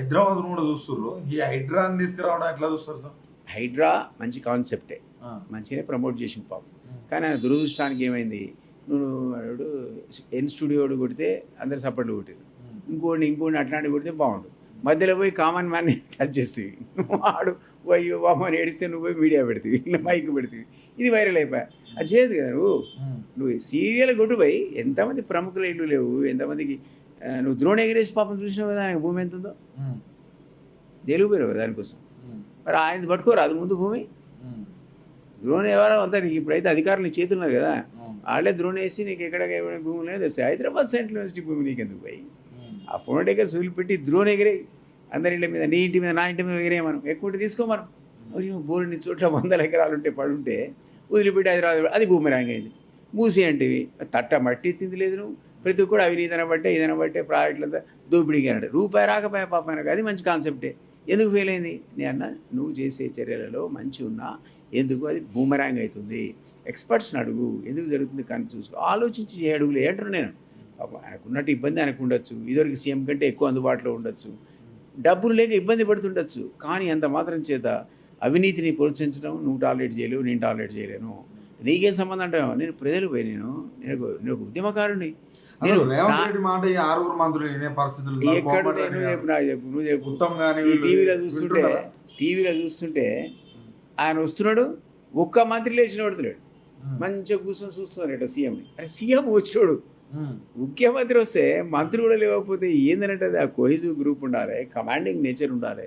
హైదరాబాద్ కూడా చూస్తుర్రు. ఈ హైడ్రాని తీసుకురావడం ఎట్లా చూస్తారు సార్? హైడ్రా మంచి కాన్సెప్టే, మంచిగానే ప్రమోట్ చేసిన పాపం. కానీ ఆయన దురదృష్టానికి ఏమైంది, నువ్వు వాడు ఎన్ స్టూడియోడు కొడితే అందరు సపోర్ట్లు కొట్టారు, ఇంకోటి అట్లాంటి కొడితే బాగుండు, మధ్యలో పోయి కామన్ మ్యాన్ టచ్ చేస్తేవి, వాడు అయ్యో బామ్మని ఏడిస్తే నువ్వు పోయి మీడియా పెడతావి, మైక్ పెడతావి, ఇది వైరల్ అయిపోయా. అది చేయదు కదా నువ్వు సీరియల్ కొట్టు పోయి. ఎంతమంది ప్రముఖుల ఇల్లు లేవు, ఎంతమందికి నువ్వు ద్రోణ ఎగరేసి పాపం చూసినావు కదా, ఆయనకు భూమి ఎంత ఉందో తెలుగు పోయావు దానికోసం. మరి ఆయన పట్టుకోరాదు ముందు భూమి. ద్రోణ ఎవరో అంతా నీకు ఇప్పుడైతే అధికారులు చేతున్నారు కదా, వాళ్ళే ద్రోణ వేసి నీకు ఎక్కడ భూమి లేదు. హైదరాబాద్ సెంట్రల్ యూనివర్సిటీ భూమి నీకు ఎందుకు పోయి ఆ ఫోన్ దగ్గర సూలు పెట్టి ద్రోణ ఎగిరే అందరి ఇంటి మీద, నీ ఇంటి మీద నా ఇంటి మీద ఎగిరేయమను, ఎక్కువ తీసుకోమను. అయ్యో బోరుని చోట్ల 100 ఎకరాలు ఉంటే పడుంటే వదిలిపెట్టి హైదరాబాద్ అది భూమిరాంగ్ అయింది. మూసి అంటివి తట్ట మట్టి తింది లేదు. నువ్వు ప్రతి కూడా అవినీతిని బట్టే ఇదన బట్టే ప్రాజెక్టులంతా దోపిడీకి అన్నాడు. రూపాయి రాకపోయా పాప, అది మంచి కాన్సెప్టే. ఎందుకు ఫెయిల్ అయింది? నేను అన్న నువ్వు చేసే చర్యలలో మంచి ఉన్నా ఎందుకు అది బూమరాంగ్ అవుతుంది, ఎక్స్పర్ట్స్ని అడుగు ఎందుకు జరుగుతుంది కానీ చూసుకో, ఆలోచించి చే అడుగులే అంటారు. నేను పాపం ఆయనకున్నట్టు ఇబ్బంది ఆయనకు ఉండొచ్చు, ఇదివరకు సీఎం కంటే ఎక్కువ అందుబాటులో ఉండొచ్చు, డబ్బులు లేక ఇబ్బంది పడుతుండొచ్చు. కానీ అంత మాత్రం చేత అవినీతిని ప్రోత్సహించడం నువ్వు టాలరేట్ చేయలేవు, నేను టాలరేట్ చేయలేను. నీకేం సంబంధం అంటావు? నేను ప్రజలు పోయి నేను ఒక ఉద్యమకారుని. ఎక్కడ నువ్వు చెప్పు. టీవీలో చూస్తుంటే ఆయన వస్తున్నాడు, ఒక్క మంత్రి లేచిన పడుతున్నాడు, మంచిగా కూర్చొని చూస్తున్నాడు సీఎంని. అరే సీఎం వచ్చినాడు, ముఖ్యమంత్రి వస్తే మంత్రి కూడా లేకపోతే ఏందనంటే ఆ కోహెసివ్ గ్రూప్ ఉండాలి, కమాండింగ్ నేచర్ ఉండాలి.